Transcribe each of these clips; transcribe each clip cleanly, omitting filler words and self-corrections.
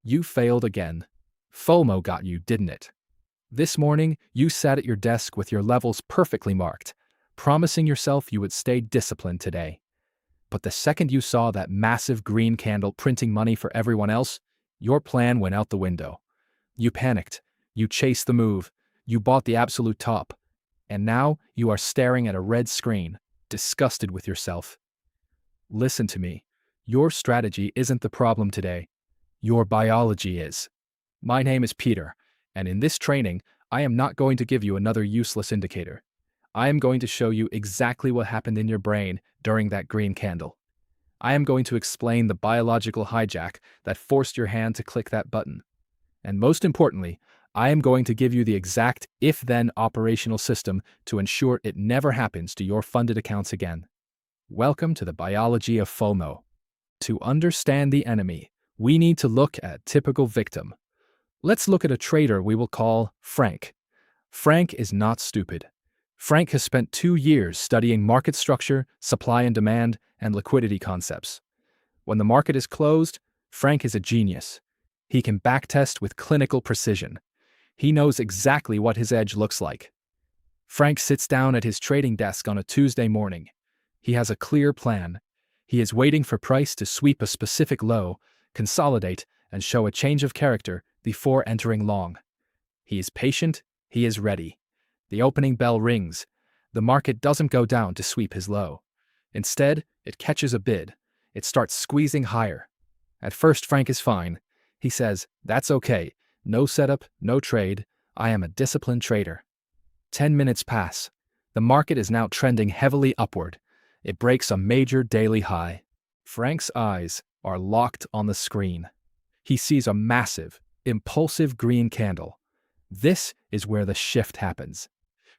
You failed again. FOMO got you, didn't it? This morning, you sat at your desk with your levels perfectly marked, promising yourself you would stay disciplined today. But the second you saw that massive green candle printing money for everyone else, your plan went out the window. You panicked. You chased the move. You bought the absolute top. And now you are staring at a red screen, disgusted with yourself. Listen to me. Your strategy isn't the problem today. Your biology is. My name is Peter, and in this training, I am not going to give you another useless indicator. I am going to show you exactly what happened in your brain during that green candle. I am going to explain the biological hijack that forced your hand to click that button. And most importantly, I am going to give you the exact if-then operational system to ensure it never happens to your funded accounts again. Welcome to the biology of FOMO. To understand the enemy, we need to look at a typical victim. Let's look at a trader we will call Frank. Frank is not stupid. Frank has spent 2 years studying market structure, supply and demand, and liquidity concepts. When the market is closed, Frank is a genius. He can backtest with clinical precision. He knows exactly what his edge looks like. Frank sits down at his trading desk on a Tuesday morning. He has a clear plan. He is waiting for price to sweep a specific low, consolidate, and show a change of character before entering long. He is patient. He is ready. The opening bell rings. The market doesn't go down to sweep his low. Instead, it catches a bid. It starts squeezing higher. At first, Frank is fine. He says, "That's okay. No setup, no trade. I am a disciplined trader." 10 minutes pass. The market is now trending heavily upward. It breaks a major daily high. Frank's eyes are locked on the screen. He sees a massive, impulsive green candle. This is where the shift happens.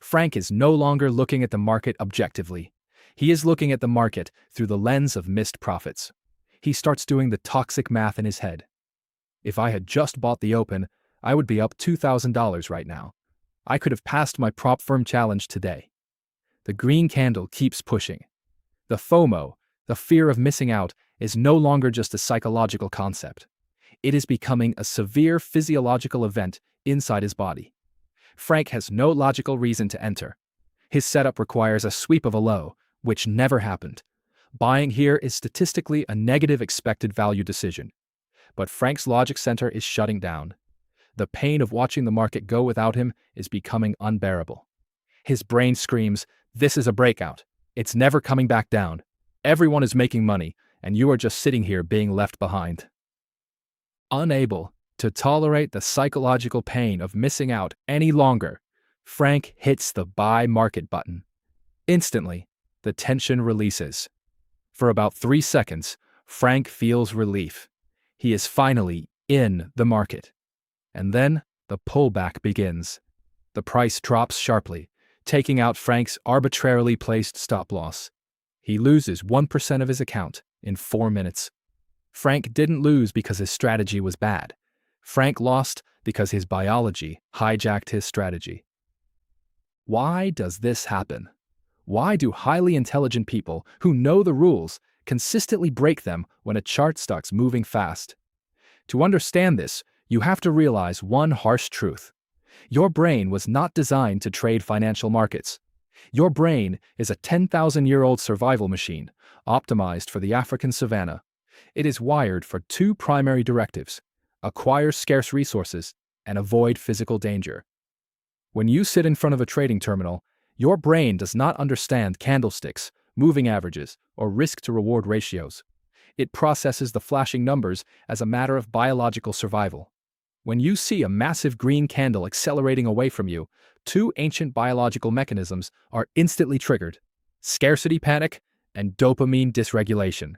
Frank is no longer looking at the market objectively. He is looking at the market through the lens of missed profits. He starts doing the toxic math in his head. If I had just bought the open, I would be up $2,000 right now. I could have passed my prop firm challenge today. The green candle keeps pushing. The FOMO, the fear of missing out, is no longer just a psychological concept. It is becoming a severe physiological event inside his body. Frank has no logical reason to enter. His setup requires a sweep of a low, which never happened. Buying here is statistically a negative expected value decision. But Frank's logic center is shutting down. The pain of watching the market go without him is becoming unbearable. His brain screams, "This is a breakout. It's never coming back down. Everyone is making money, and you are just sitting here being left behind." Unable to tolerate the psychological pain of missing out any longer, Frank hits the buy market button. Instantly, the tension releases. For about 3 seconds, Frank feels relief. He is finally in the market. And then the pullback begins. The price drops sharply, taking out Frank's arbitrarily placed stop loss. He loses 1% of his account in 4 minutes. Frank didn't lose because his strategy was bad. Frank lost because his biology hijacked his strategy. Why does this happen? Why do highly intelligent people who know the rules consistently break them when a chart starts moving fast? To understand this, you have to realize one harsh truth. Your brain was not designed to trade financial markets. Your brain is a 10,000-year-old survival machine, optimized for the African savanna. It is wired for 2 primary directives: acquire scarce resources and avoid physical danger. When you sit in front of a trading terminal, your brain does not understand candlesticks, moving averages, or risk-to-reward ratios. It processes the flashing numbers as a matter of biological survival. When you see a massive green candle accelerating away from you, 2 ancient biological mechanisms are instantly triggered: scarcity panic and dopamine dysregulation.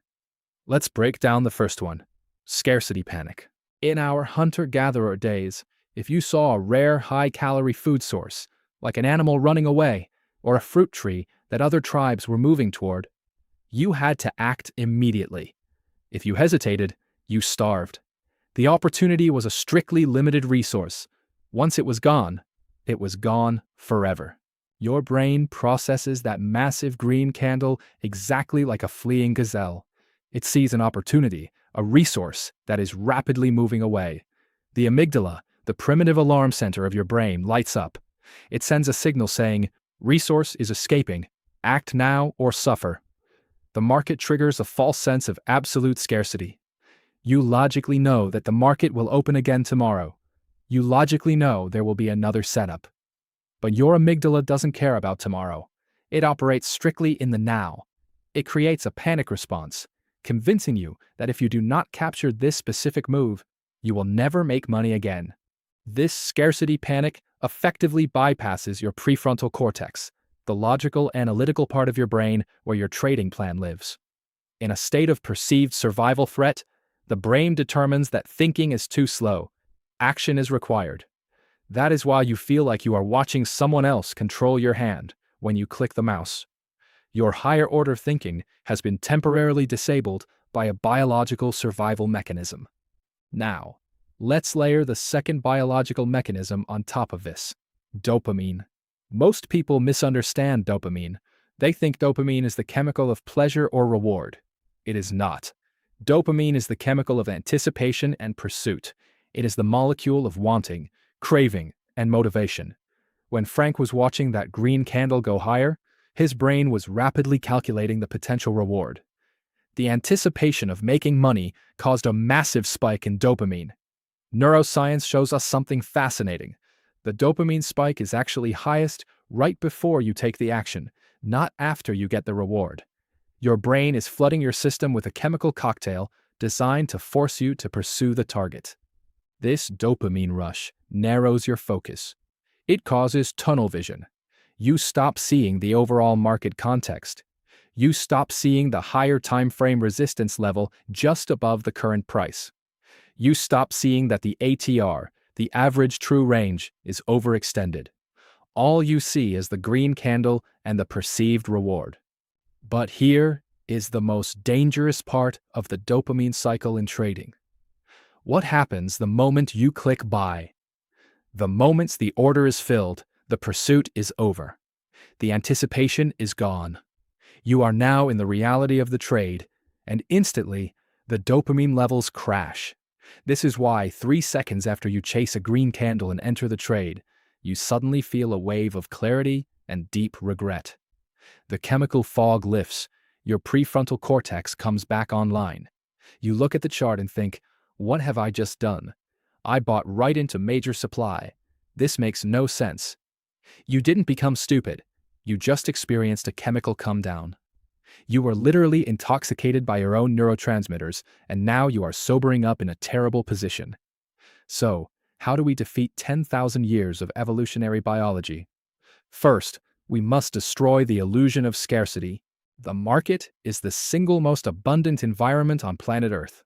Let's break down the first one: scarcity panic. In our hunter-gatherer days, if you saw a rare high-calorie food source, like an animal running away or a fruit tree that other tribes were moving toward, you had to act immediately. If you hesitated, you starved. The opportunity was a strictly limited resource. Once it was gone forever. Your brain processes that massive green candle exactly like a fleeing gazelle. It sees an opportunity, a resource that is rapidly moving away. The amygdala, the primitive alarm center of your brain, lights up. It sends a signal saying, resource is escaping, act now or suffer. The market triggers a false sense of absolute scarcity. You logically know that the market will open again tomorrow. You logically know there will be another setup. But your amygdala doesn't care about tomorrow. It operates strictly in the now. It creates a panic response, convincing you that if you do not capture this specific move, you will never make money again. This scarcity panic effectively bypasses your prefrontal cortex, the logical, analytical part of your brain where your trading plan lives. In a state of perceived survival threat, the brain determines that thinking is too slow. Action is required. That is why you feel like you are watching someone else control your hand when you click the mouse. Your higher-order thinking has been temporarily disabled by a biological survival mechanism. Now, let's layer the second biological mechanism on top of this: dopamine. Most people misunderstand dopamine. They think dopamine is the chemical of pleasure or reward. It is not. Dopamine is the chemical of anticipation and pursuit. It is the molecule of wanting, craving, and motivation. When Frank was watching that green candle go higher, his brain was rapidly calculating the potential reward. The anticipation of making money caused a massive spike in dopamine. Neuroscience shows us something fascinating. The dopamine spike is actually highest right before you take the action, not after you get the reward. Your brain is flooding your system with a chemical cocktail designed to force you to pursue the target. This dopamine rush narrows your focus. It causes tunnel vision. You stop seeing the overall market context. You stop seeing the higher time frame resistance level just above the current price. You stop seeing that the ATR, the average true range, is overextended. All you see is the green candle and the perceived reward. But here is the most dangerous part of the dopamine cycle in trading. What happens the moment you click buy? The moment the order is filled, the pursuit is over. The anticipation is gone. You are now in the reality of the trade, and instantly, the dopamine levels crash. This is why 3 seconds after you chase a green candle and enter the trade, you suddenly feel a wave of clarity and deep regret. The chemical fog lifts, your prefrontal cortex comes back online. You look at the chart and think, what have I just done? I bought right into major supply. This makes no sense. You didn't become stupid. You just experienced a chemical come down. You were literally intoxicated by your own neurotransmitters, and now you are sobering up in a terrible position. So, how do we defeat 10,000 years of evolutionary biology? First, we must destroy the illusion of scarcity. The market is the single most abundant environment on planet Earth.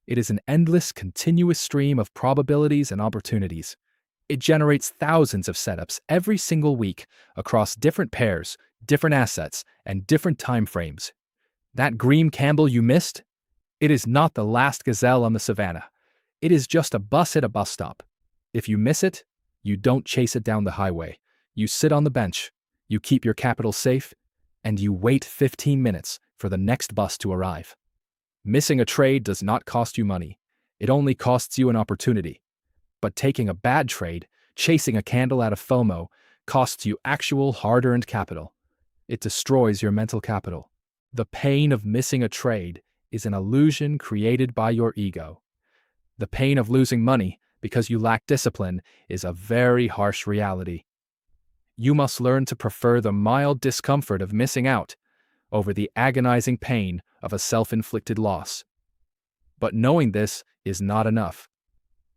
It is an endless, continuous stream of probabilities and opportunities. It generates thousands of setups every single week across different pairs, different assets, and different time frames. That green candle you missed? It is not the last gazelle on the savannah. It is just a bus at a bus stop. If you miss it, you don't chase it down the highway. You sit on the bench, you keep your capital safe, and you wait 15 minutes for the next bus to arrive. Missing a trade does not cost you money. It only costs you an opportunity. But taking a bad trade, chasing a candle out of FOMO, costs you actual hard-earned capital. It destroys your mental capital. The pain of missing a trade is an illusion created by your ego. The pain of losing money because you lack discipline is a very harsh reality. You must learn to prefer the mild discomfort of missing out over the agonizing pain of a self-inflicted loss. But knowing this is not enough.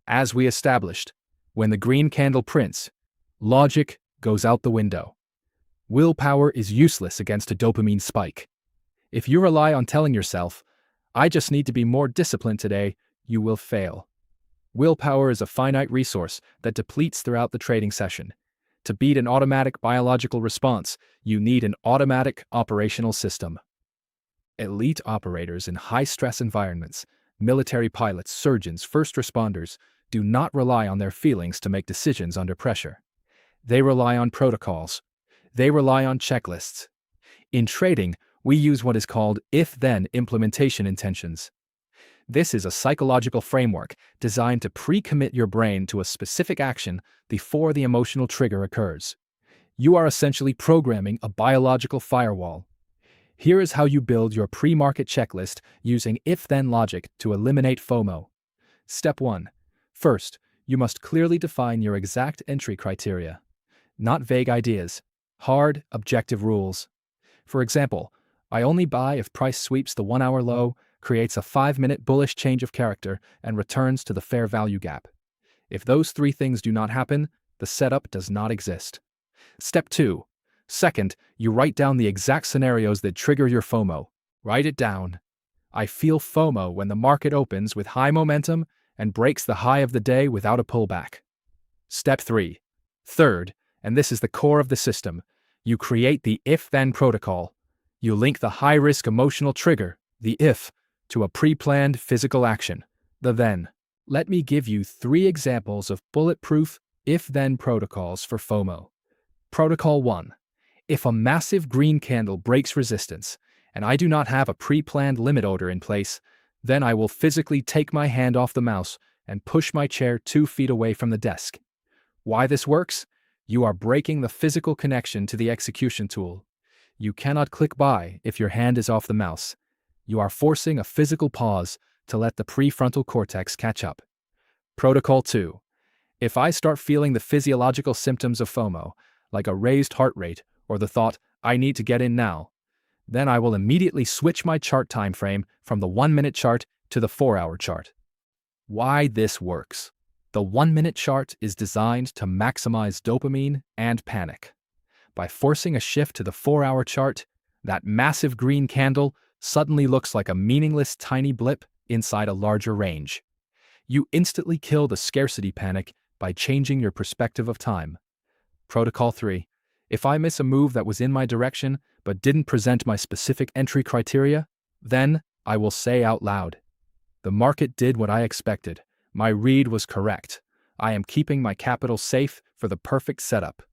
As we established, when the green candle prints, logic goes out the window. Willpower is useless against a dopamine spike. If you rely on telling yourself, I just need to be more disciplined today, you will fail. Willpower is a finite resource that depletes throughout the trading session. To beat an automatic biological response, you need an automatic operational system. Elite operators in high-stress environments, military pilots, surgeons, first responders, do not rely on their feelings to make decisions under pressure. They rely on protocols. They rely on checklists. In trading, we use what is called if-then implementation intentions. This is a psychological framework designed to pre-commit your brain to a specific action before the emotional trigger occurs. You are essentially programming a biological firewall. Here is how you build your pre-market checklist using if-then logic to eliminate FOMO. Step 1. First, you must clearly define your exact entry criteria. Not vague ideas. Hard, objective rules. For example, I only buy if price sweeps the 1-hour low, creates a 5-minute bullish change of character, and returns to the fair value gap. If those 3 things do not happen, the setup does not exist. Step 2. Second, you write down the exact scenarios that trigger your FOMO. Write it down. I feel FOMO when the market opens with high momentum and breaks the high of the day without a pullback. Step 3. Third, and this is the core of the system, you create the if-then protocol. You link the high-risk emotional trigger, the if, to a pre-planned physical action, the then. Let me give you 3 examples of bulletproof if-then protocols for FOMO. Protocol 1. If a massive green candle breaks resistance, and I do not have a pre-planned limit order in place, then I will physically take my hand off the mouse and push my chair 2 feet away from the desk. Why this works? You are breaking the physical connection to the execution tool. You cannot click buy if your hand is off the mouse. You are forcing a physical pause to let the prefrontal cortex catch up. Protocol 2. If I start feeling the physiological symptoms of FOMO, like a raised heart rate or the thought, I need to get in now, then I will immediately switch my chart time frame from the 1-minute chart to the 4-hour chart. Why this works? The 1-minute chart is designed to maximize dopamine and panic. By forcing a shift to the 4-hour chart, that massive green candle suddenly looks like a meaningless tiny blip inside a larger range. You instantly kill the scarcity panic by changing your perspective of time. Protocol 3. If I miss a move that was in my direction but didn't present my specific entry criteria, then I will say out loud, the market did what I expected. My read was correct. I am keeping my capital safe for the perfect setup.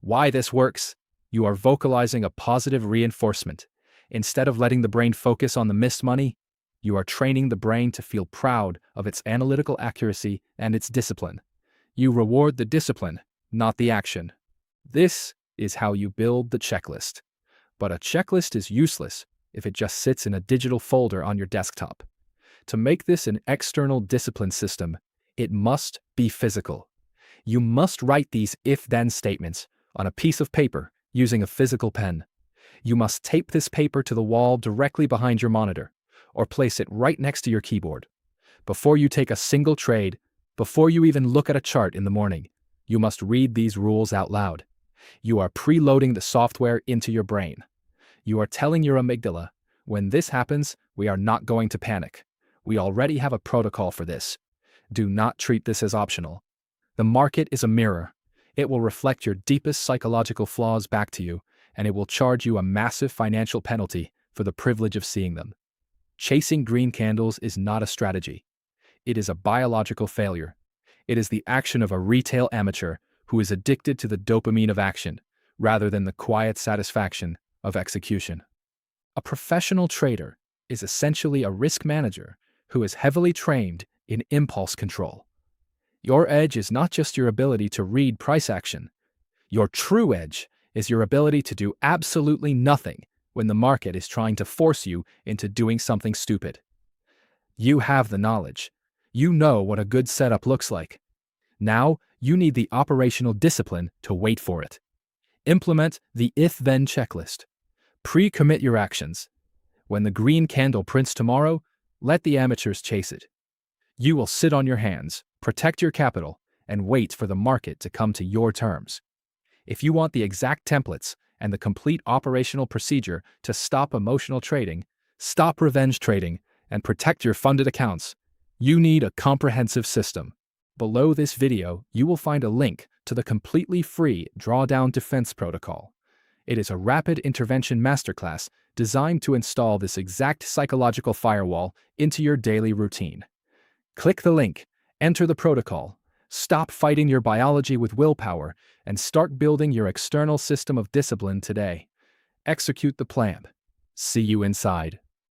Why this works? You are vocalizing a positive reinforcement. Instead of letting the brain focus on the missed money, you are training the brain to feel proud of its analytical accuracy and its discipline. You reward the discipline, not the action. This is how you build the checklist. But a checklist is useless if it just sits in a digital folder on your desktop. To make this an external discipline system, it must be physical. You must write these if-then statements on a piece of paper using a physical pen. You must tape this paper to the wall directly behind your monitor, or place it right next to your keyboard. Before you take a single trade, before you even look at a chart in the morning, you must read these rules out loud. You are preloading the software into your brain. You are telling your amygdala, when this happens, we are not going to panic. We already have a protocol for this. Do not treat this as optional. The market is a mirror. It will reflect your deepest psychological flaws back to you, and it will charge you a massive financial penalty for the privilege of seeing them. Chasing green candles is not a strategy. It is a biological failure. It is the action of a retail amateur who is addicted to the dopamine of action, rather than the quiet satisfaction of execution. A professional trader is essentially a risk manager who is heavily trained in impulse control. Your edge is not just your ability to read price action. Your true edge is your ability to do absolutely nothing when the market is trying to force you into doing something stupid. You have the knowledge. You know what a good setup looks like. Now, you need the operational discipline to wait for it. Implement the if-then checklist. Pre-commit your actions. When the green candle prints tomorrow, let the amateurs chase it. You will sit on your hands, protect your capital, and wait for the market to come to your terms. If you want the exact templates and the complete operational procedure to stop emotional trading, stop revenge trading, and protect your funded accounts, you need a comprehensive system. Below this video, you will find a link to the completely free Drawdown Defense Protocol. It is a rapid intervention masterclass designed to install this exact psychological firewall into your daily routine. Click the link, enter the protocol, stop fighting your biology with willpower, and start building your external system of discipline today. Execute the plan. See you inside.